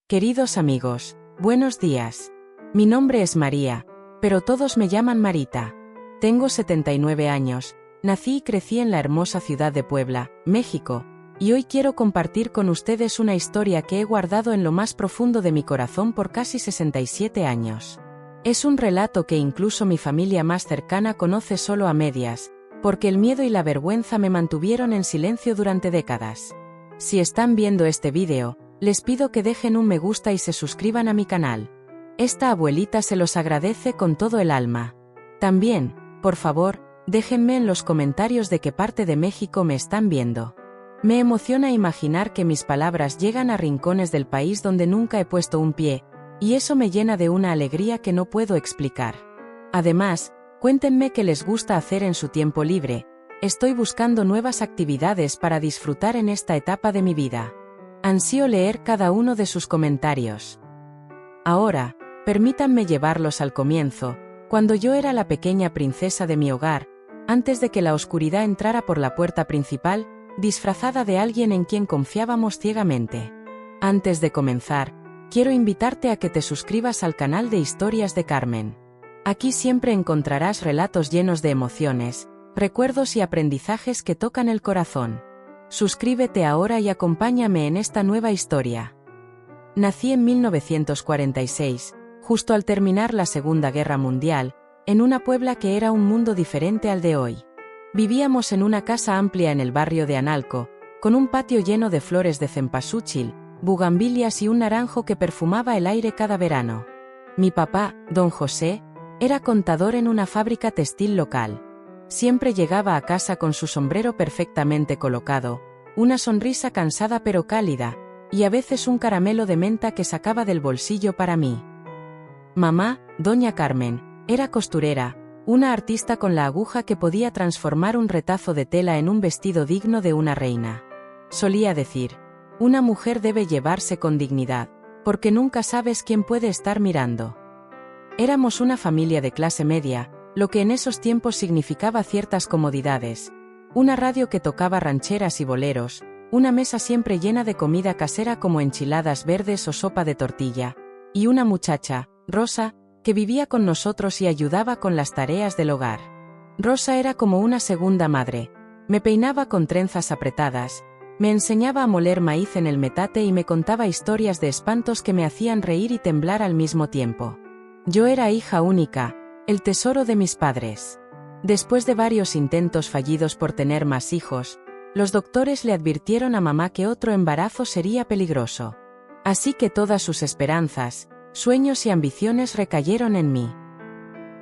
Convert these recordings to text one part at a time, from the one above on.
Queridos amigos, buenos días. Mi nombre es María, pero todos me llaman Marita. Tengo 79 años, nací y crecí en la hermosa ciudad de Puebla, México, y hoy quiero compartir con ustedes una historia que he guardado en lo más profundo de mi corazón por casi 67 años. Es un relato que incluso mi familia más cercana conoce solo a medias, porque el miedo y la vergüenza me mantuvieron en silencio durante décadas. Si están viendo este vídeo, les pido que dejen un me gusta y se suscriban a mi canal. Esta abuelita se los agradece con todo el alma. También, por favor, déjenme en los comentarios de qué parte de México me están viendo. Me emociona imaginar que mis palabras llegan a rincones del país donde nunca he puesto un pie, y eso me llena de una alegría que no puedo explicar. Además, cuéntenme qué les gusta hacer en su tiempo libre. Estoy buscando nuevas actividades para disfrutar en esta etapa de mi vida. Ansío leer cada uno de sus comentarios. Ahora, permítanme llevarlos al comienzo, cuando yo era la pequeña princesa de mi hogar, antes de que la oscuridad entrara por la puerta principal, disfrazada de alguien en quien confiábamos ciegamente. Antes de comenzar, quiero invitarte a que te suscribas al canal de Historias de Carmen. Aquí siempre encontrarás relatos llenos de emociones, recuerdos y aprendizajes que tocan el corazón. Suscríbete ahora y acompáñame en esta nueva historia. Nací en 1946, justo al terminar la Segunda Guerra Mundial, en una Puebla que era un mundo diferente al de hoy. Vivíamos en una casa amplia en el barrio de Analco, con un patio lleno de flores de cempasúchil, bugambilias y un naranjo que perfumaba el aire cada verano. Mi papá, don José, era contador en una fábrica textil local. Siempre llegaba a casa con su sombrero perfectamente colocado, una sonrisa cansada pero cálida, y a veces un caramelo de menta que sacaba del bolsillo para mí. Mamá, doña Carmen, era costurera, una artista con la aguja que podía transformar un retazo de tela en un vestido digno de una reina. Solía decir, una mujer debe llevarse con dignidad, porque nunca sabes quién puede estar mirando. Éramos una familia de clase media, lo que en esos tiempos significaba ciertas comodidades. Una radio que tocaba rancheras y boleros, una mesa siempre llena de comida casera como enchiladas verdes o sopa de tortilla, y una muchacha, Rosa, que vivía con nosotros y ayudaba con las tareas del hogar. Rosa era como una segunda madre. Me peinaba con trenzas apretadas, me enseñaba a moler maíz en el metate y me contaba historias de espantos que me hacían reír y temblar al mismo tiempo. Yo era hija única, el tesoro de mis padres. Después de varios intentos fallidos por tener más hijos, los doctores le advirtieron a mamá que otro embarazo sería peligroso. Así que todas sus esperanzas, sueños y ambiciones recayeron en mí.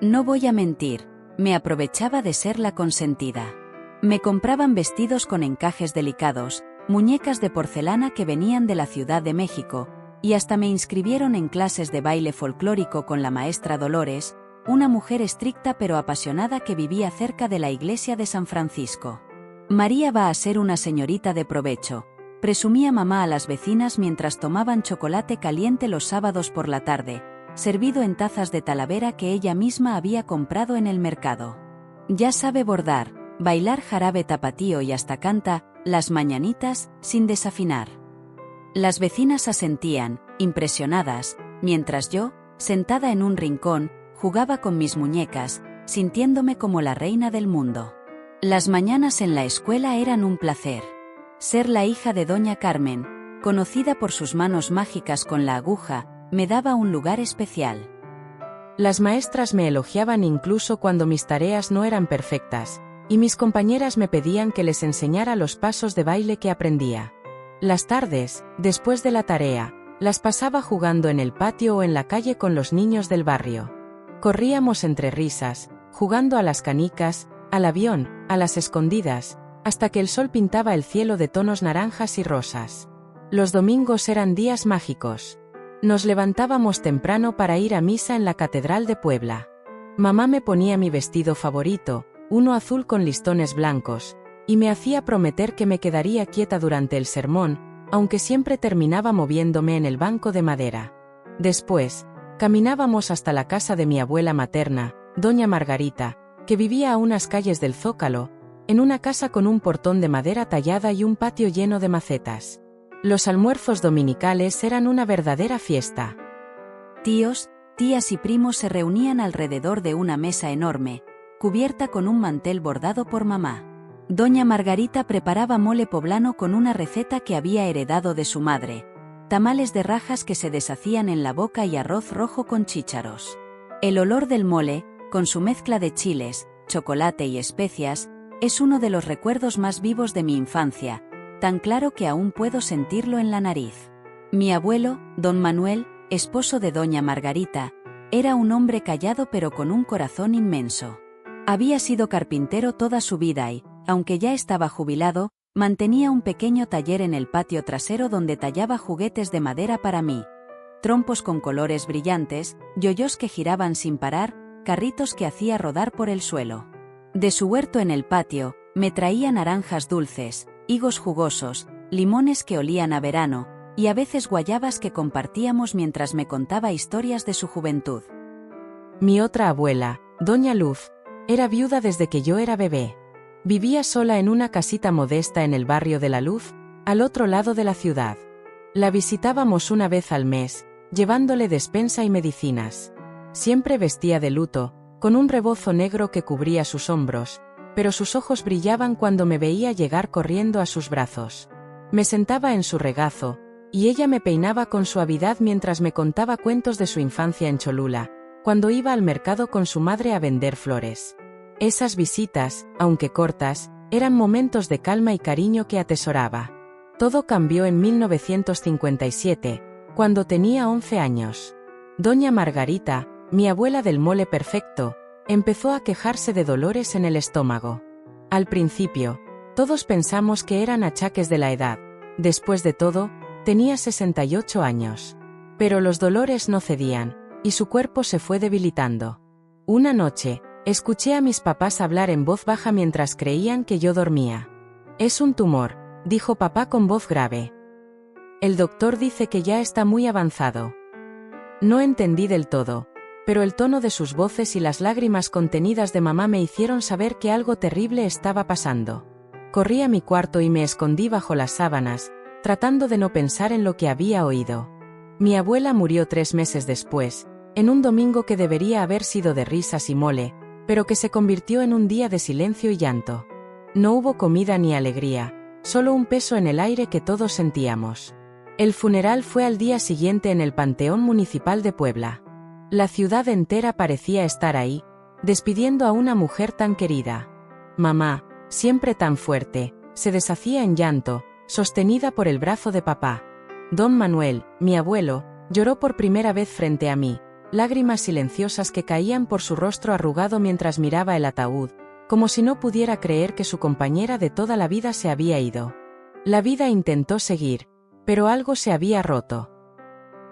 No voy a mentir, me aprovechaba de ser la consentida. Me compraban vestidos con encajes delicados, muñecas de porcelana que venían de la Ciudad de México, y hasta me inscribieron en clases de baile folclórico con la maestra Dolores, una mujer estricta pero apasionada que vivía cerca de la iglesia de San Francisco. María va a ser una señorita de provecho, presumía mamá a las vecinas mientras tomaban chocolate caliente los sábados por la tarde, servido en tazas de talavera que ella misma había comprado en el mercado. Ya sabe bordar, bailar jarabe tapatío y hasta canta las mañanitas sin desafinar. Las vecinas asentían, impresionadas, mientras yo, sentada en un rincón, jugaba con mis muñecas, sintiéndome como la reina del mundo. Las mañanas en la escuela eran un placer. Ser la hija de doña Carmen, conocida por sus manos mágicas con la aguja, me daba un lugar especial. Las maestras me elogiaban incluso cuando mis tareas no eran perfectas, y mis compañeras me pedían que les enseñara los pasos de baile que aprendía. Las tardes, después de la tarea, las pasaba jugando en el patio o en la calle con los niños del barrio. Corríamos entre risas, jugando a las canicas, al avión, a las escondidas, hasta que el sol pintaba el cielo de tonos naranjas y rosas. Los domingos eran días mágicos. Nos levantábamos temprano para ir a misa en la Catedral de Puebla. Mamá me ponía mi vestido favorito, uno azul con listones blancos, y me hacía prometer que me quedaría quieta durante el sermón, aunque siempre terminaba moviéndome en el banco de madera. Después, caminábamos hasta la casa de mi abuela materna, doña Margarita, que vivía a unas calles del Zócalo, en una casa con un portón de madera tallada y un patio lleno de macetas. Los almuerzos dominicales eran una verdadera fiesta. Tíos, tías y primos se reunían alrededor de una mesa enorme, cubierta con un mantel bordado por mamá. Doña Margarita preparaba mole poblano con una receta que había heredado de su madre, tamales de rajas que se deshacían en la boca y arroz rojo con chícharos. El olor del mole, con su mezcla de chiles, chocolate y especias, es uno de los recuerdos más vivos de mi infancia, tan claro que aún puedo sentirlo en la nariz. Mi abuelo, don Manuel, esposo de doña Margarita, era un hombre callado pero con un corazón inmenso. Había sido carpintero toda su vida y, aunque ya estaba jubilado, mantenía un pequeño taller en el patio trasero donde tallaba juguetes de madera para mí. Trompos con colores brillantes, yoyos que giraban sin parar, carritos que hacía rodar por el suelo. De su huerto en el patio, me traía naranjas dulces, higos jugosos, limones que olían a verano, y a veces guayabas que compartíamos mientras me contaba historias de su juventud. Mi otra abuela, doña Luz, era viuda desde que yo era bebé. Vivía sola en una casita modesta en el barrio de La Luz, al otro lado de la ciudad. La visitábamos una vez al mes, llevándole despensa y medicinas. Siempre vestía de luto, con un rebozo negro que cubría sus hombros, pero sus ojos brillaban cuando me veía llegar corriendo a sus brazos. Me sentaba en su regazo, y ella me peinaba con suavidad mientras me contaba cuentos de su infancia en Cholula, cuando iba al mercado con su madre a vender flores. Esas visitas, aunque cortas, eran momentos de calma y cariño que atesoraba. Todo cambió en 1957, cuando tenía 11 años. Doña Margarita, mi abuela del mole perfecto, empezó a quejarse de dolores en el estómago. Al principio, todos pensamos que eran achaques de la edad. Después de todo, tenía 68 años. Pero los dolores no cedían, y su cuerpo se fue debilitando. Una noche, escuché a mis papás hablar en voz baja mientras creían que yo dormía. «Es un tumor», dijo papá con voz grave. «El doctor dice que ya está muy avanzado». No entendí del todo, pero el tono de sus voces y las lágrimas contenidas de mamá me hicieron saber que algo terrible estaba pasando. Corrí a mi cuarto y me escondí bajo las sábanas, tratando de no pensar en lo que había oído. Mi abuela murió 3 meses después, en un domingo que debería haber sido de risas y mole, pero que se convirtió en un día de silencio y llanto. No hubo comida ni alegría, solo un peso en el aire que todos sentíamos. El funeral fue al día siguiente en el Panteón Municipal de Puebla. La ciudad entera parecía estar ahí, despidiendo a una mujer tan querida. Mamá, siempre tan fuerte, se deshacía en llanto, sostenida por el brazo de papá. Don Manuel, mi abuelo, lloró por primera vez frente a mí, lágrimas silenciosas que caían por su rostro arrugado mientras miraba el ataúd, como si no pudiera creer que su compañera de toda la vida se había ido. La vida intentó seguir, pero algo se había roto.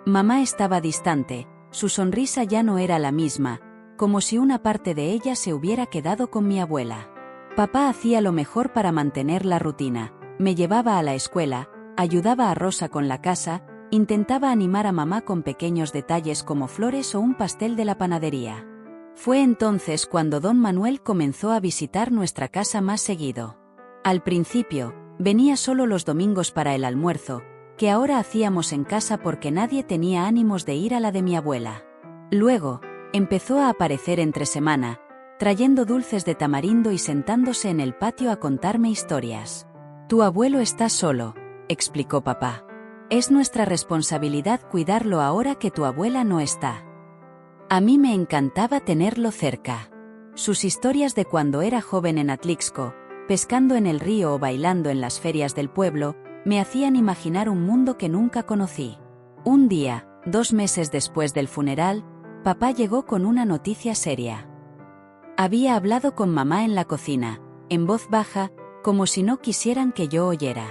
Mamá estaba distante, su sonrisa ya no era la misma, como si una parte de ella se hubiera quedado con mi abuela. Papá hacía lo mejor para mantener la rutina, me llevaba a la escuela, ayudaba a Rosa con la casa, intentaba animar a mamá con pequeños detalles como flores o un pastel de la panadería. Fue entonces cuando don Manuel comenzó a visitar nuestra casa más seguido. Al principio, venía solo los domingos para el almuerzo, que ahora hacíamos en casa porque nadie tenía ánimos de ir a la de mi abuela. Luego, empezó a aparecer entre semana, trayendo dulces de tamarindo y sentándose en el patio a contarme historias. «Tu abuelo está solo», explicó papá. «Es nuestra responsabilidad cuidarlo ahora que tu abuela no está». A mí me encantaba tenerlo cerca. Sus historias de cuando era joven en Atlixco, pescando en el río o bailando en las ferias del pueblo, me hacían imaginar un mundo que nunca conocí. Un día, 2 meses después del funeral, papá llegó con una noticia seria. Había hablado con mamá en la cocina, en voz baja, como si no quisieran que yo oyera.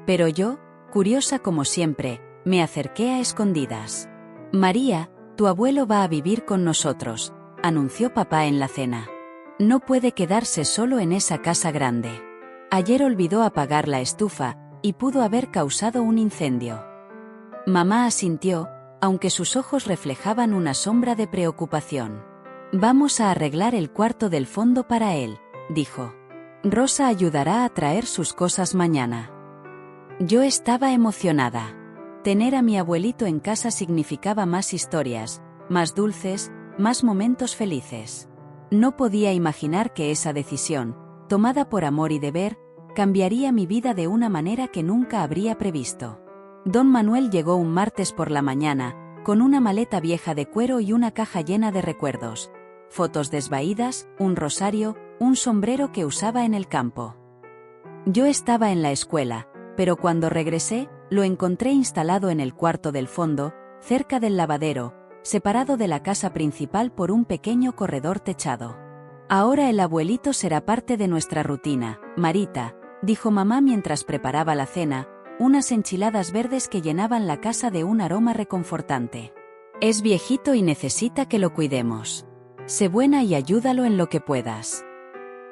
Pero yo, curiosa como siempre, me acerqué a escondidas. «María, tu abuelo va a vivir con nosotros», anunció papá en la cena. «No puede quedarse solo en esa casa grande. Ayer olvidó apagar la estufa, y pudo haber causado un incendio». Mamá asintió, aunque sus ojos reflejaban una sombra de preocupación. «Vamos a arreglar el cuarto del fondo para él», dijo. «Rosa ayudará a traer sus cosas mañana». Yo estaba emocionada. Tener a mi abuelito en casa significaba más historias, más dulces, más momentos felices. No podía imaginar que esa decisión, tomada por amor y deber, cambiaría mi vida de una manera que nunca habría previsto. Don Manuel llegó un martes por la mañana, con una maleta vieja de cuero y una caja llena de recuerdos, fotos desvaídas, un rosario, un sombrero que usaba en el campo. Yo estaba en la escuela, pero cuando regresé, lo encontré instalado en el cuarto del fondo, cerca del lavadero, separado de la casa principal por un pequeño corredor techado. Ahora el abuelito será parte de nuestra rutina, Marita, dijo mamá mientras preparaba la cena, unas enchiladas verdes que llenaban la casa de un aroma reconfortante. Es viejito y necesita que lo cuidemos. Sé buena y ayúdalo en lo que puedas.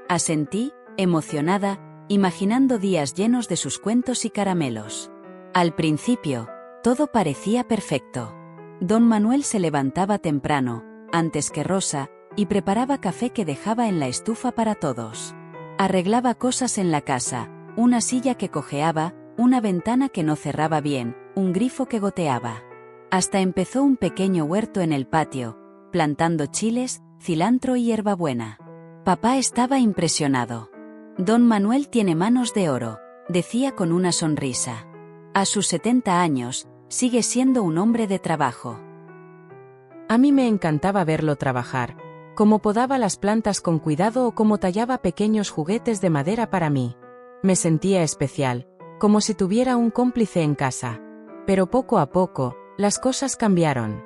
Asentí, emocionada, imaginando días llenos de sus cuentos y caramelos. Al principio, todo parecía perfecto. Don Manuel se levantaba temprano, antes que Rosa, y preparaba café que dejaba en la estufa para todos. Arreglaba cosas en la casa, una silla que cojeaba, una ventana que no cerraba bien, un grifo que goteaba. Hasta empezó un pequeño huerto en el patio, plantando chiles, cilantro y hierbabuena. Papá estaba impresionado. Don Manuel tiene manos de oro, decía con una sonrisa. A sus 70 años, sigue siendo un hombre de trabajo. A mí me encantaba verlo trabajar, cómo podaba las plantas con cuidado o cómo tallaba pequeños juguetes de madera para mí. Me sentía especial, como si tuviera un cómplice en casa. Pero poco a poco, las cosas cambiaron.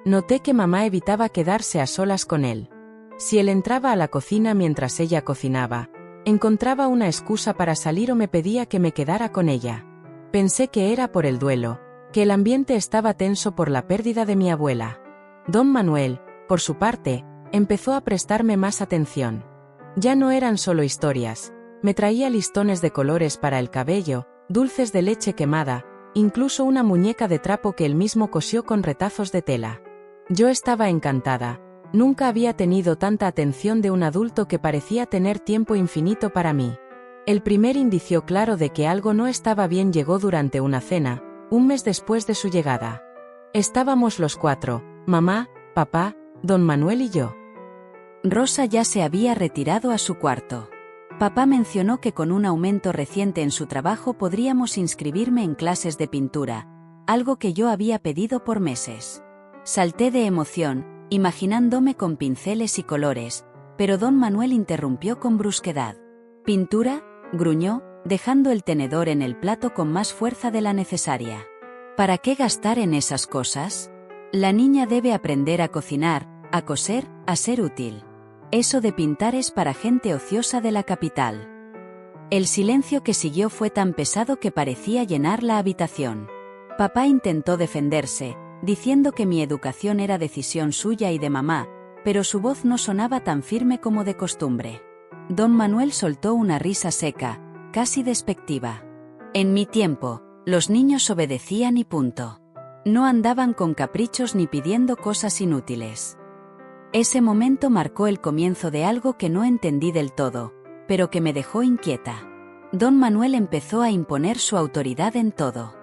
Noté que mamá evitaba quedarse a solas con él. Si él entraba a la cocina mientras ella cocinaba, encontraba una excusa para salir o me pedía que me quedara con ella. Pensé que era por el duelo, que el ambiente estaba tenso por la pérdida de mi abuela. Don Manuel, por su parte, empezó a prestarme más atención. Ya no eran solo historias, me traía listones de colores para el cabello, dulces de leche quemada, incluso una muñeca de trapo que él mismo cosió con retazos de tela. Yo estaba encantada. Nunca había tenido tanta atención de un adulto que parecía tener tiempo infinito para mí. El primer indicio claro de que algo no estaba bien llegó durante una cena, un mes después de su llegada. Estábamos los cuatro, mamá, papá, don Manuel y yo. Rosa ya se había retirado a su cuarto. Papá mencionó que con un aumento reciente en su trabajo podríamos inscribirme en clases de pintura, algo que yo había pedido por meses. Salté de emoción, imaginándome con pinceles y colores, pero don Manuel interrumpió con brusquedad. ¿Pintura?, gruñó, dejando el tenedor en el plato con más fuerza de la necesaria. ¿Para qué gastar en esas cosas? La niña debe aprender a cocinar, a coser, a ser útil. Eso de pintar es para gente ociosa de la capital. El silencio que siguió fue tan pesado que parecía llenar la habitación. Papá intentó defenderse, diciendo que mi educación era decisión suya y de mamá, pero su voz no sonaba tan firme como de costumbre. Don Manuel soltó una risa seca, casi despectiva. En mi tiempo, los niños obedecían y punto. No andaban con caprichos ni pidiendo cosas inútiles. Ese momento marcó el comienzo de algo que no entendí del todo, pero que me dejó inquieta. Don Manuel empezó a imponer su autoridad en todo.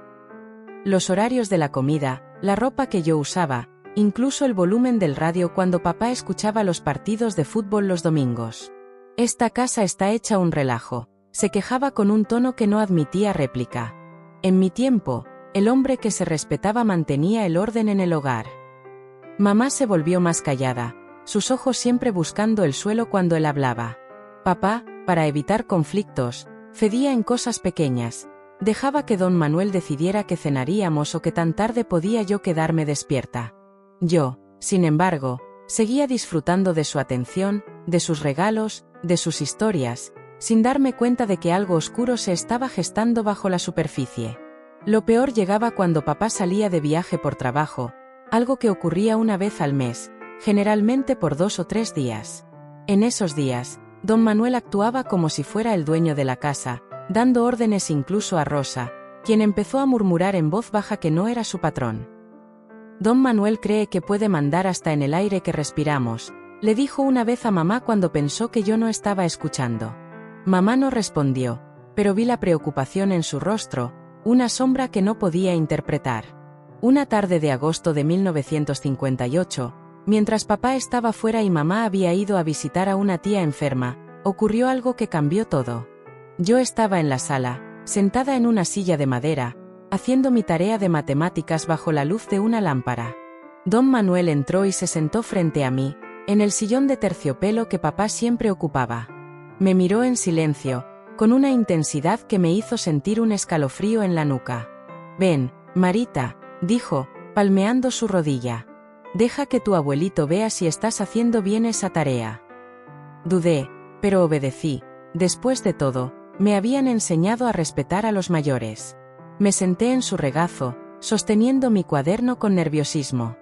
Los horarios de la comida, la ropa que yo usaba, incluso el volumen del radio cuando papá escuchaba los partidos de fútbol los domingos. Esta casa está hecha un relajo, se quejaba con un tono que no admitía réplica. En mi tiempo, el hombre que se respetaba mantenía el orden en el hogar. Mamá se volvió más callada, sus ojos siempre buscando el suelo cuando él hablaba. Papá, para evitar conflictos, cedía en cosas pequeñas. Dejaba que don Manuel decidiera qué cenaríamos o qué tan tarde podía yo quedarme despierta. Yo, sin embargo, seguía disfrutando de su atención, de sus regalos, de sus historias, sin darme cuenta de que algo oscuro se estaba gestando bajo la superficie. Lo peor llegaba cuando papá salía de viaje por trabajo, algo que ocurría una vez al mes, generalmente por 2 o 3 días. En esos días, don Manuel actuaba como si fuera el dueño de la casa, dando órdenes incluso a Rosa, quien empezó a murmurar en voz baja que no era su patrón. Don Manuel cree que puede mandar hasta en el aire que respiramos, le dijo una vez a mamá cuando pensó que yo no estaba escuchando. Mamá no respondió, pero vi la preocupación en su rostro, una sombra que no podía interpretar. Una tarde de agosto de 1958, mientras papá estaba fuera y mamá había ido a visitar a una tía enferma, ocurrió algo que cambió todo. Yo estaba en la sala, sentada en una silla de madera, haciendo mi tarea de matemáticas bajo la luz de una lámpara. Don Manuel entró y se sentó frente a mí, en el sillón de terciopelo que papá siempre ocupaba. Me miró en silencio, con una intensidad que me hizo sentir un escalofrío en la nuca. «Ven, Marita», dijo, palmeando su rodilla. «Deja que tu abuelito vea si estás haciendo bien esa tarea». Dudé, pero obedecí. Después de todo, me habían enseñado a respetar a los mayores. Me senté en su regazo, sosteniendo mi cuaderno con nerviosismo.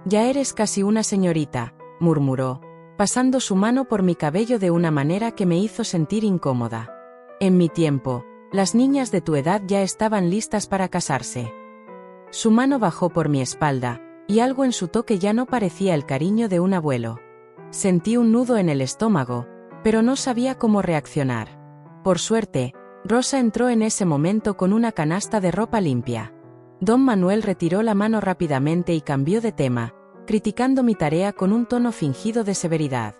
«Ya eres casi una señorita», murmuró, pasando su mano por mi cabello de una manera que me hizo sentir incómoda. «En mi tiempo, las niñas de tu edad ya estaban listas para casarse». Su mano bajó por mi espalda, y algo en su toque ya no parecía el cariño de un abuelo. Sentí un nudo en el estómago, pero no sabía cómo reaccionar. Por suerte, Rosa entró en ese momento con una canasta de ropa limpia. Don Manuel retiró la mano rápidamente y cambió de tema, criticando mi tarea con un tono fingido de severidad.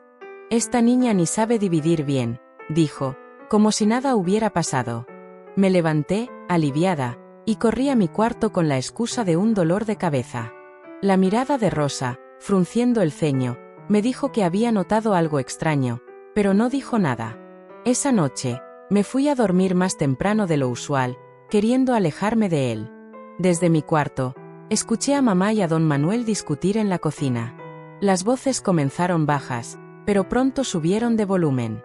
«Esta niña ni sabe dividir bien», dijo, como si nada hubiera pasado. Me levanté, aliviada, y corrí a mi cuarto con la excusa de un dolor de cabeza. La mirada de Rosa, frunciendo el ceño, me dijo que había notado algo extraño, pero no dijo nada. Esa noche, me fui a dormir más temprano de lo usual, queriendo alejarme de él. Desde mi cuarto, escuché a mamá y a don Manuel discutir en la cocina. Las voces comenzaron bajas, pero pronto subieron de volumen.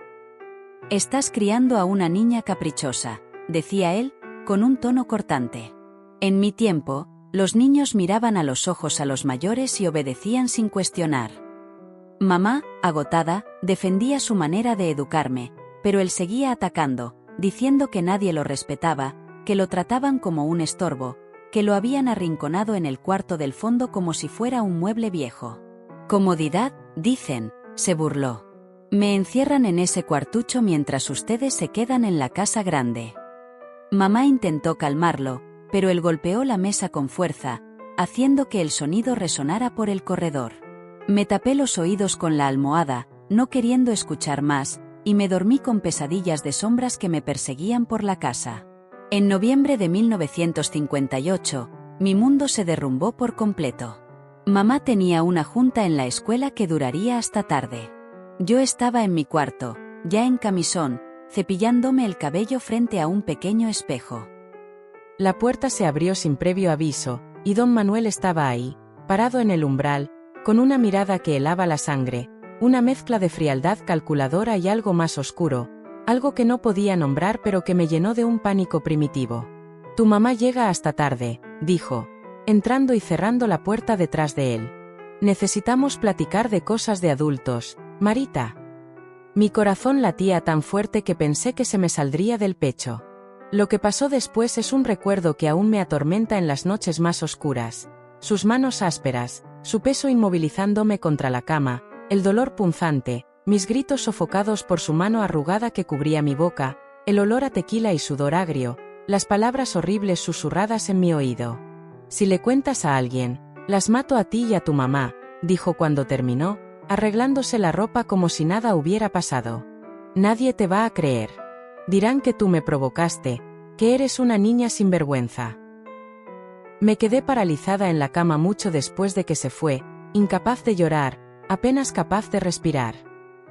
«Estás criando a una niña caprichosa», decía él, con un tono cortante. «En mi tiempo, los niños miraban a los ojos a los mayores y obedecían sin cuestionar». Mamá, agotada, defendía su manera de educarme, pero él seguía atacando, diciendo que nadie lo respetaba, que lo trataban como un estorbo, que lo habían arrinconado en el cuarto del fondo como si fuera un mueble viejo. «Comodidad, dicen», se burló. «Me encierran en ese cuartucho mientras ustedes se quedan en la casa grande». Mamá intentó calmarlo, pero él golpeó la mesa con fuerza, haciendo que el sonido resonara por el corredor. Me tapé los oídos con la almohada, no queriendo escuchar más, y me dormí con pesadillas de sombras que me perseguían por la casa. En noviembre de 1958, mi mundo se derrumbó por completo. Mamá tenía una junta en la escuela que duraría hasta tarde. Yo estaba en mi cuarto, ya en camisón, cepillándome el cabello frente a un pequeño espejo. La puerta se abrió sin previo aviso, y don Manuel estaba ahí, parado en el umbral, con una mirada que helaba la sangre, una mezcla de frialdad calculadora y algo más oscuro, algo que no podía nombrar pero que me llenó de un pánico primitivo. «Tu mamá llega hasta tarde», dijo, entrando y cerrando la puerta detrás de él. «Necesitamos platicar de cosas de adultos, Marita». Mi corazón latía tan fuerte que pensé que se me saldría del pecho. Lo que pasó después es un recuerdo que aún me atormenta en las noches más oscuras. Sus manos ásperas, su peso inmovilizándome contra la cama, el dolor punzante, mis gritos sofocados por su mano arrugada que cubría mi boca, el olor a tequila y sudor agrio, las palabras horribles susurradas en mi oído. «Si le cuentas a alguien, las mato a ti y a tu mamá», dijo cuando terminó, arreglándose la ropa como si nada hubiera pasado. «Nadie te va a creer. Dirán que tú me provocaste, que eres una niña sinvergüenza». Me quedé paralizada en la cama mucho después de que se fue, incapaz de llorar, apenas capaz de respirar.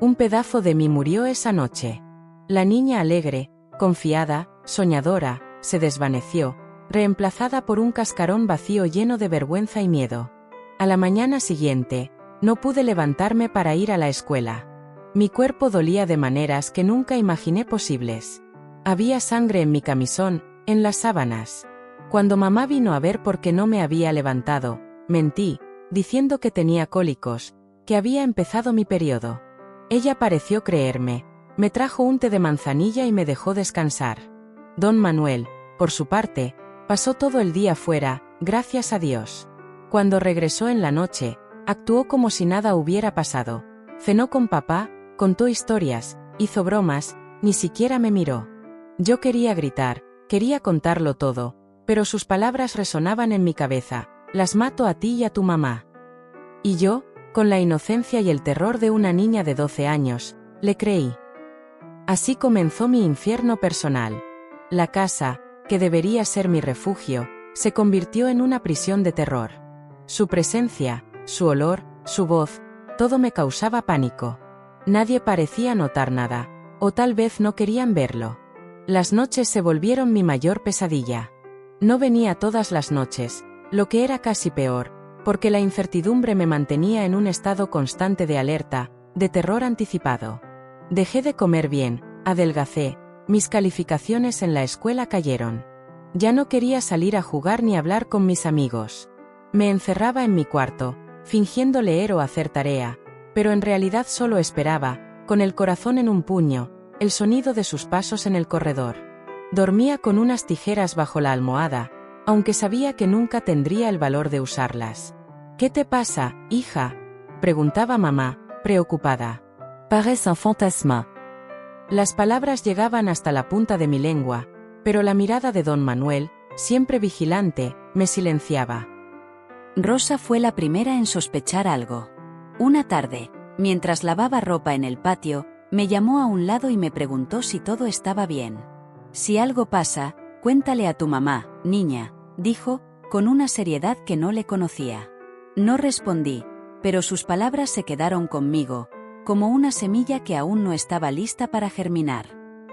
Un pedazo de mí murió esa noche. La niña alegre, confiada, soñadora, se desvaneció, reemplazada por un cascarón vacío lleno de vergüenza y miedo. A la mañana siguiente, no pude levantarme para ir a la escuela. Mi cuerpo dolía de maneras que nunca imaginé posibles. Había sangre en mi camisón, en las sábanas. Cuando mamá vino a ver por qué no me había levantado, mentí, diciendo que tenía cólicos, que había empezado mi periodo. Ella pareció creerme, me trajo un té de manzanilla y me dejó descansar. Don Manuel, por su parte, pasó todo el día fuera, gracias a Dios. Cuando regresó en la noche, actuó como si nada hubiera pasado. Cenó con papá, contó historias, hizo bromas, ni siquiera me miró. Yo quería gritar, Quería contarlo todo, pero sus palabras resonaban en mi cabeza: las mato a ti y a tu mamá. Y yo, con la inocencia y el terror de una niña de 12 años, le creí. Así comenzó mi infierno personal. La casa, que debería ser mi refugio, se convirtió en una prisión de terror. Su presencia, su olor, su voz, todo me causaba pánico. Nadie parecía notar nada, o tal vez no querían verlo. Las noches se volvieron mi mayor pesadilla. No venía todas las noches, lo que era casi peor, porque la incertidumbre me mantenía en un estado constante de alerta, de terror anticipado. Dejé de comer bien, adelgacé, mis calificaciones en la escuela cayeron. Ya no quería salir a jugar ni hablar con mis amigos. Me encerraba en mi cuarto, fingiendo leer o hacer tarea, pero en realidad solo esperaba, con el corazón en un puño, el sonido de sus pasos en el corredor. Dormía con unas tijeras bajo la almohada, aunque sabía que nunca tendría el valor de usarlas. «¿Qué te pasa, hija?», preguntaba mamá, preocupada. «Parece un fantasma». Las palabras llegaban hasta la punta de mi lengua, pero la mirada de don Manuel, siempre vigilante, me silenciaba. Rosa fue la primera en sospechar algo. Una tarde, mientras lavaba ropa en el patio, me llamó a un lado y me preguntó si todo estaba bien. «Si algo pasa, cuéntale a tu mamá, niña», dijo, con una seriedad que no le conocía. No respondí, pero sus palabras se quedaron conmigo, como una semilla que aún no estaba lista para germinar.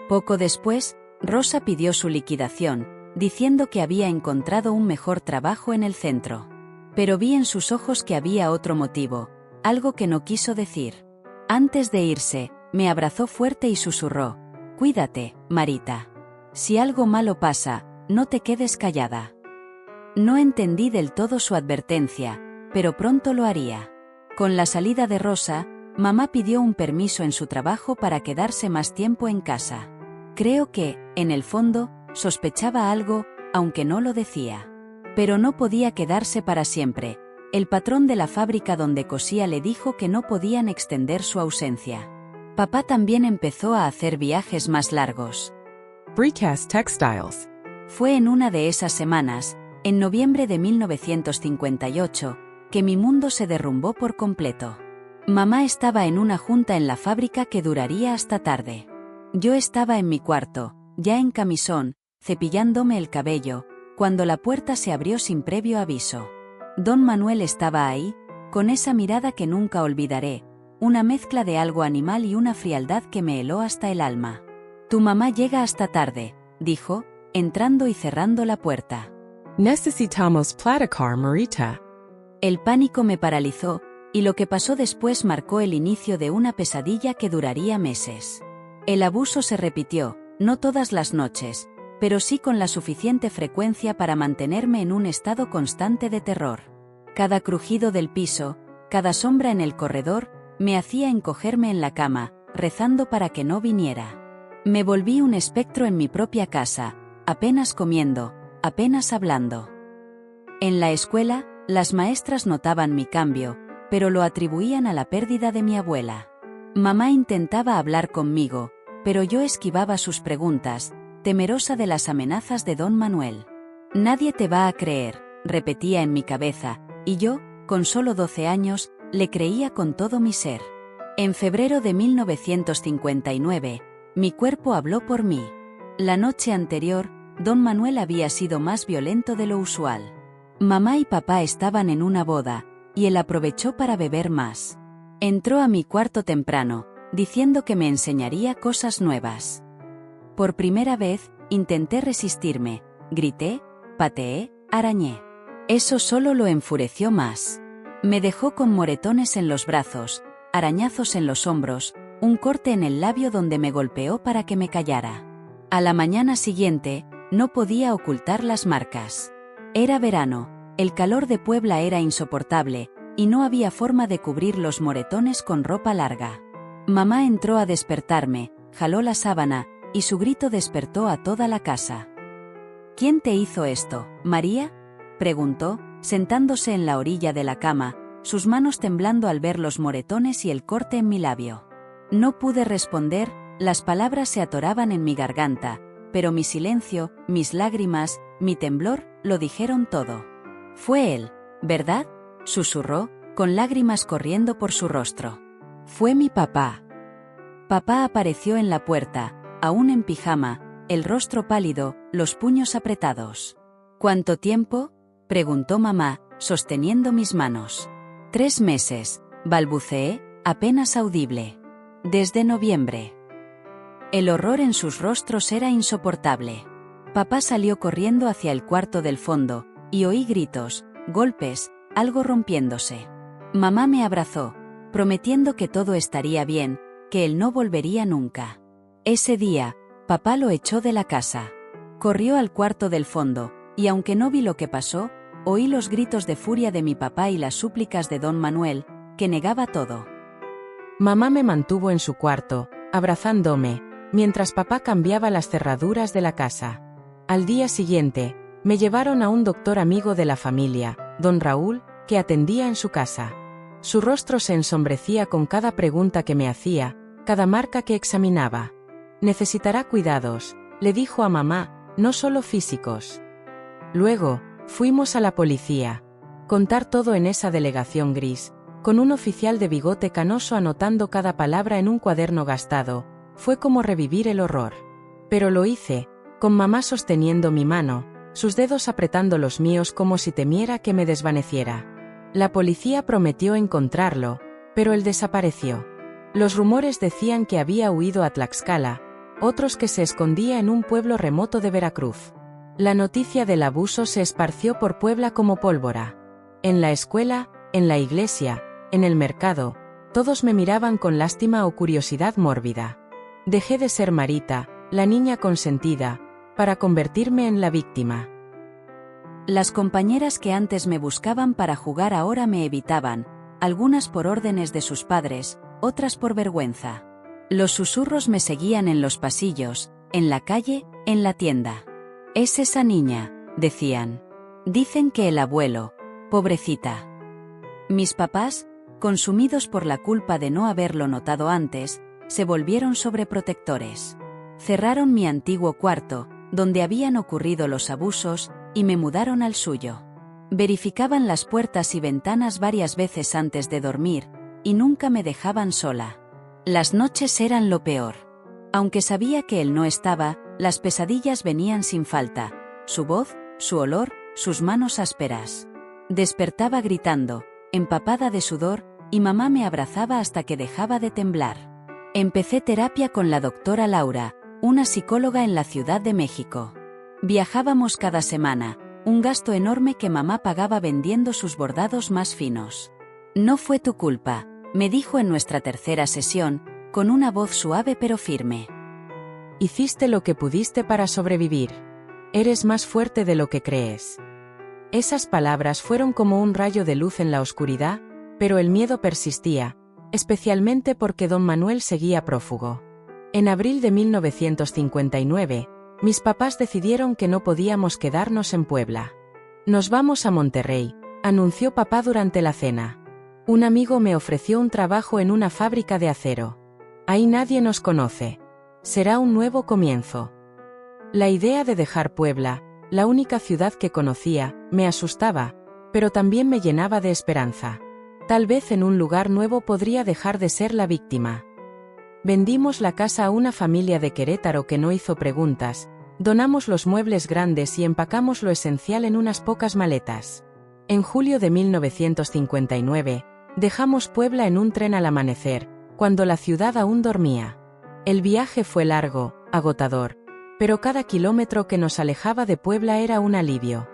Poco después, Rosa pidió su liquidación, diciendo que había encontrado un mejor trabajo en el centro. Pero vi en sus ojos que había otro motivo, algo que no quiso decir. Antes de irse, me abrazó fuerte y susurró: «Cuídate, Marita. Si algo malo pasa, no te quedes callada». No entendí del todo su advertencia, pero pronto lo haría. Con la salida de Rosa, mamá pidió un permiso en su trabajo para quedarse más tiempo en casa. Creo que, en el fondo, sospechaba algo, aunque no lo decía. Pero no podía quedarse para siempre. El patrón de la fábrica donde cosía le dijo que no podían extender su ausencia. Papá también empezó a hacer viajes más largos. Precast Textiles. Fue en una de esas semanas, en noviembre de 1958, que mi mundo se derrumbó por completo. Mamá estaba en una junta en la fábrica que duraría hasta tarde. Yo estaba en mi cuarto, ya en camisón, cepillándome el cabello, cuando la puerta se abrió sin previo aviso. Don Manuel estaba ahí, con esa mirada que nunca olvidaré, una mezcla de algo animal y una frialdad que me heló hasta el alma. «Tu mamá llega hasta tarde», dijo, entrando y cerrando la puerta. «Necesitamos platicar, Marita». El pánico me paralizó, y lo que pasó después marcó el inicio de una pesadilla que duraría meses. El abuso se repitió, no todas las noches, pero sí con la suficiente frecuencia para mantenerme en un estado constante de terror. Cada crujido del piso, cada sombra en el corredor, me hacía encogerme en la cama, rezando para que no viniera. Me volví un espectro en mi propia casa, apenas comiendo, apenas hablando. En la escuela, las maestras notaban mi cambio, pero lo atribuían a la pérdida de mi abuela. Mamá intentaba hablar conmigo, pero yo esquivaba sus preguntas, temerosa de las amenazas de don Manuel. «Nadie te va a creer», repetía en mi cabeza, y yo, con solo 12 años, le creía con todo mi ser. En febrero de 1959, mi cuerpo habló por mí. La noche anterior, don Manuel había sido más violento de lo usual. Mamá y papá estaban en una boda, y él aprovechó para beber más. Entró a mi cuarto temprano, diciendo que me enseñaría cosas nuevas. Por primera vez, intenté resistirme, grité, pateé, arañé. Eso solo lo enfureció más. Me dejó con moretones en los brazos, arañazos en los hombros, un corte en el labio donde me golpeó para que me callara. A la mañana siguiente, no podía ocultar las marcas. Era verano, el calor de Puebla era insoportable, y no había forma de cubrir los moretones con ropa larga. Mamá entró a despertarme, jaló la sábana, y su grito despertó a toda la casa. «¿Quién te hizo esto, María?», preguntó, sentándose en la orilla de la cama, sus manos temblando al ver los moretones y el corte en mi labio. No pude responder, las palabras se atoraban en mi garganta, pero mi silencio, mis lágrimas, mi temblor, lo dijeron todo. Fue él, ¿verdad?, susurró, con lágrimas corriendo por su rostro. Fue mi papá. Papá apareció en la puerta, aún en pijama, el rostro pálido, los puños apretados. ¿Cuánto tiempo?, preguntó mamá, sosteniendo mis manos. 3 meses, balbuceé, apenas audible. Desde noviembre. El horror en sus rostros era insoportable. Papá salió corriendo hacia el cuarto del fondo, y oí gritos, golpes, algo rompiéndose. Mamá me abrazó, prometiendo que todo estaría bien, que él no volvería nunca. Ese día, papá lo echó de la casa. Corrió al cuarto del fondo, y aunque no vi lo que pasó, oí los gritos de furia de mi papá y las súplicas de don Manuel, que negaba todo. Mamá me mantuvo en su cuarto, abrazándome, mientras papá cambiaba las cerraduras de la casa. Al día siguiente, me llevaron a un doctor amigo de la familia, don Raúl, que atendía en su casa. Su rostro se ensombrecía con cada pregunta que me hacía, cada marca que examinaba. Necesitará cuidados, le dijo a mamá, no solo físicos. Luego, fuimos a la policía. Contar todo en esa delegación gris, con un oficial de bigote canoso anotando cada palabra en un cuaderno gastado, fue como revivir el horror. Pero lo hice, con mamá sosteniendo mi mano, sus dedos apretando los míos como si temiera que me desvaneciera. La policía prometió encontrarlo, pero él desapareció. Los rumores decían que había huido a Tlaxcala, otros que se escondía en un pueblo remoto de Veracruz. La noticia del abuso se esparció por Puebla como pólvora. En la escuela, en la iglesia, en el mercado, todos me miraban con lástima o curiosidad mórbida. Dejé de ser Marita, la niña consentida, para convertirme en la víctima. Las compañeras que antes me buscaban para jugar ahora me evitaban, algunas por órdenes de sus padres, otras por vergüenza. Los susurros me seguían en los pasillos, en la calle, en la tienda. «Es esa niña», decían. «Dicen que el abuelo, pobrecita». Mis papás, consumidos por la culpa de no haberlo notado antes, se volvieron sobreprotectores. Cerraron mi antiguo cuarto, donde habían ocurrido los abusos, y me mudaron al suyo. Verificaban las puertas y ventanas varias veces antes de dormir, y nunca me dejaban sola. Las noches eran lo peor. Aunque sabía que él no estaba, las pesadillas venían sin falta, su voz, su olor, sus manos ásperas. Despertaba gritando, empapada de sudor, y mamá me abrazaba hasta que dejaba de temblar. Empecé terapia con la doctora Laura, una psicóloga en la Ciudad de México. Viajábamos cada semana, un gasto enorme que mamá pagaba vendiendo sus bordados más finos. «No fue tu culpa», me dijo en nuestra tercera sesión, con una voz suave pero firme. «Hiciste lo que pudiste para sobrevivir. Eres más fuerte de lo que crees». Esas palabras fueron como un rayo de luz en la oscuridad, pero el miedo persistía, especialmente porque don Manuel seguía prófugo. En abril de 1959, mis papás decidieron que no podíamos quedarnos en Puebla. «Nos vamos a Monterrey», anunció papá durante la cena. «Un amigo me ofreció un trabajo en una fábrica de acero. Ahí nadie nos conoce. Será un nuevo comienzo». La idea de dejar Puebla, la única ciudad que conocía, me asustaba, pero también me llenaba de esperanza. Tal vez en un lugar nuevo podría dejar de ser la víctima. Vendimos la casa a una familia de Querétaro que no hizo preguntas, donamos los muebles grandes y empacamos lo esencial en unas pocas maletas. En julio de 1959, dejamos Puebla en un tren al amanecer, cuando la ciudad aún dormía. El viaje fue largo, agotador, pero cada kilómetro que nos alejaba de Puebla era un alivio.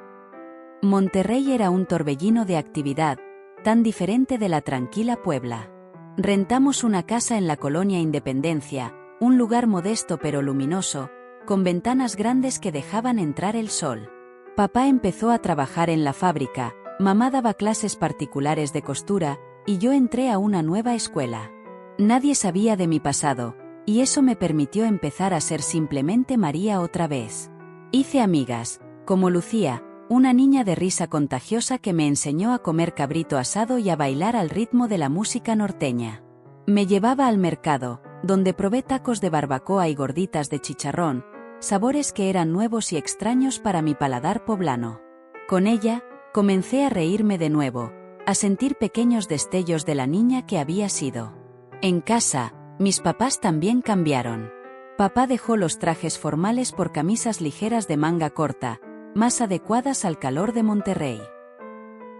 Monterrey era un torbellino de actividad, tan diferente de la tranquila Puebla. Rentamos una casa en la colonia Independencia, un lugar modesto pero luminoso, con ventanas grandes que dejaban entrar el sol. Papá empezó a trabajar en la fábrica, mamá daba clases particulares de costura, y yo entré a una nueva escuela. Nadie sabía de mi pasado, y eso me permitió empezar a ser simplemente María otra vez. Hice amigas, como Lucía, una niña de risa contagiosa que me enseñó a comer cabrito asado y a bailar al ritmo de la música norteña. Me llevaba al mercado, donde probé tacos de barbacoa y gorditas de chicharrón, sabores que eran nuevos y extraños para mi paladar poblano. Con ella, comencé a reírme de nuevo, a sentir pequeños destellos de la niña que había sido. En casa, mis papás también cambiaron. Papá dejó los trajes formales por camisas ligeras de manga corta, más adecuadas al calor de Monterrey.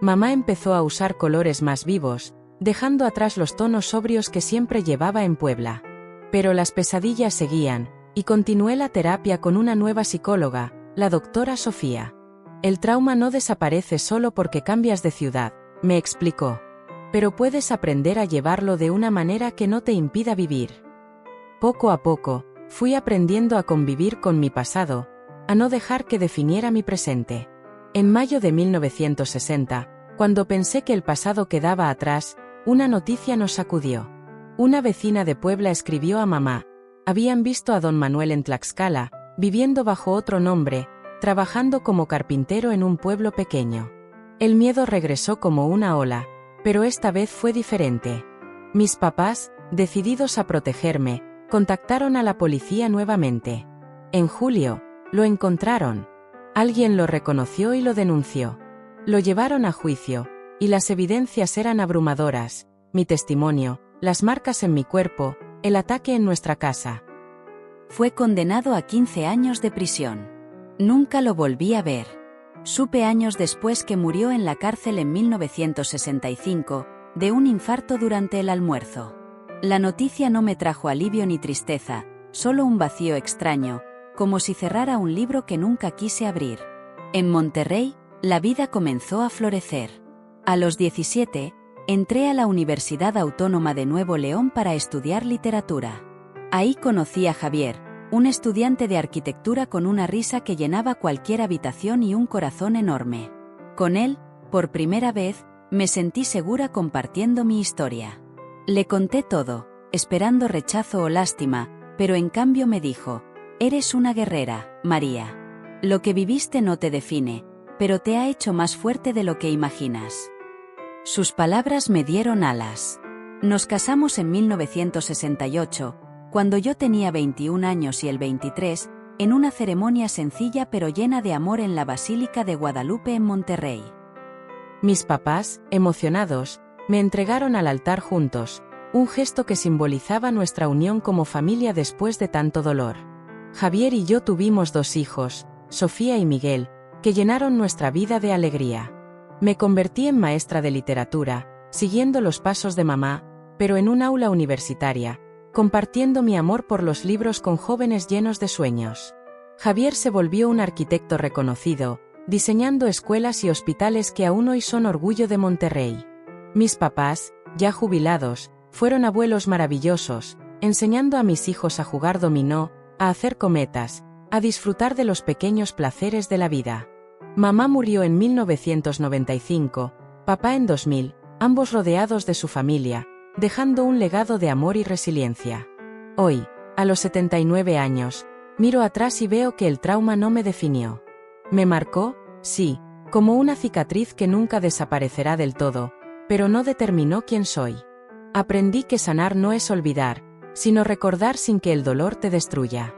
Mamá empezó a usar colores más vivos, dejando atrás los tonos sobrios que siempre llevaba en Puebla. Pero las pesadillas seguían, y continué la terapia con una nueva psicóloga, la doctora Sofía. El trauma no desaparece solo porque cambias de ciudad, me explicó. Pero puedes aprender a llevarlo de una manera que no te impida vivir. Poco a poco, fui aprendiendo a convivir con mi pasado, a no dejar que definiera mi presente. En mayo de 1960, cuando pensé que el pasado quedaba atrás, una noticia nos sacudió. Una vecina de Puebla escribió a mamá. Habían visto a don Manuel en Tlaxcala, viviendo bajo otro nombre, trabajando como carpintero en un pueblo pequeño. El miedo regresó como una ola, pero esta vez fue diferente. Mis papás, decididos a protegerme, contactaron a la policía nuevamente. En julio, lo encontraron. Alguien lo reconoció y lo denunció. Lo llevaron a juicio, y las evidencias eran abrumadoras: mi testimonio, las marcas en mi cuerpo, el ataque en nuestra casa. Fue condenado a 15 años de prisión. Nunca lo volví a ver. Supe años después que murió en la cárcel en 1965, de un infarto durante el almuerzo. La noticia no me trajo alivio ni tristeza, solo un vacío extraño, como si cerrara un libro que nunca quise abrir. En Monterrey, la vida comenzó a florecer. A los 17, entré a la Universidad Autónoma de Nuevo León para estudiar literatura. Ahí conocí a Javier, un estudiante de arquitectura con una risa que llenaba cualquier habitación y un corazón enorme. Con él, por primera vez, me sentí segura compartiendo mi historia. Le conté todo, esperando rechazo o lástima, pero en cambio me dijo: «Eres una guerrera, María. Lo que viviste no te define, pero te ha hecho más fuerte de lo que imaginas». Sus palabras me dieron alas. Nos casamos en 1968, cuando yo tenía 21 años y él 23, en una ceremonia sencilla pero llena de amor en la Basílica de Guadalupe en Monterrey. Mis papás, emocionados, me entregaron al altar juntos, un gesto que simbolizaba nuestra unión como familia después de tanto dolor. Javier y yo tuvimos 2 hijos, Sofía y Miguel, que llenaron nuestra vida de alegría. Me convertí en maestra de literatura, siguiendo los pasos de mamá, pero en un aula universitaria, compartiendo mi amor por los libros con jóvenes llenos de sueños. Javier se volvió un arquitecto reconocido, diseñando escuelas y hospitales que aún hoy son orgullo de Monterrey. Mis papás, ya jubilados, fueron abuelos maravillosos, enseñando a mis hijos a jugar dominó, a hacer cometas, a disfrutar de los pequeños placeres de la vida. Mamá murió en 1995, papá en 2000, ambos rodeados de su familia, dejando un legado de amor y resiliencia. Hoy, a los 79 años, miro atrás y veo que el trauma no me definió. Me marcó, sí, como una cicatriz que nunca desaparecerá del todo, pero no determinó quién soy. Aprendí que sanar no es olvidar, sino recordar sin que el dolor te destruya.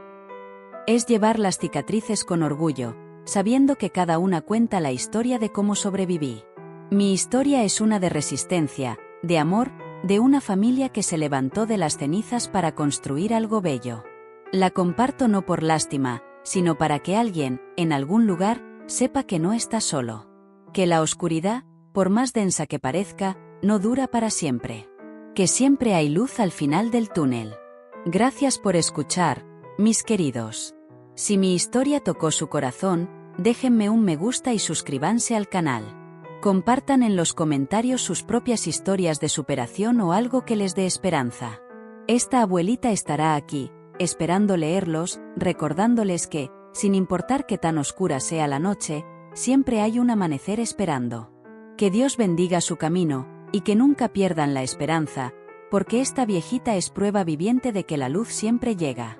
Es llevar las cicatrices con orgullo, sabiendo que cada una cuenta la historia de cómo sobreviví. Mi historia es una de resistencia, de amor, de una familia que se levantó de las cenizas para construir algo bello. La comparto no por lástima, sino para que alguien, en algún lugar, sepa que no está solo. Que la oscuridad, por más densa que parezca, no dura para siempre. Que siempre hay luz al final del túnel. Gracias por escuchar, mis queridos. Si mi historia tocó su corazón, déjenme un me gusta y suscríbanse al canal. Compartan en los comentarios sus propias historias de superación o algo que les dé esperanza. Esta abuelita estará aquí, esperando leerlos, recordándoles que, sin importar qué tan oscura sea la noche, siempre hay un amanecer esperando. Que Dios bendiga su camino, y que nunca pierdan la esperanza, porque esta viejita es prueba viviente de que la luz siempre llega.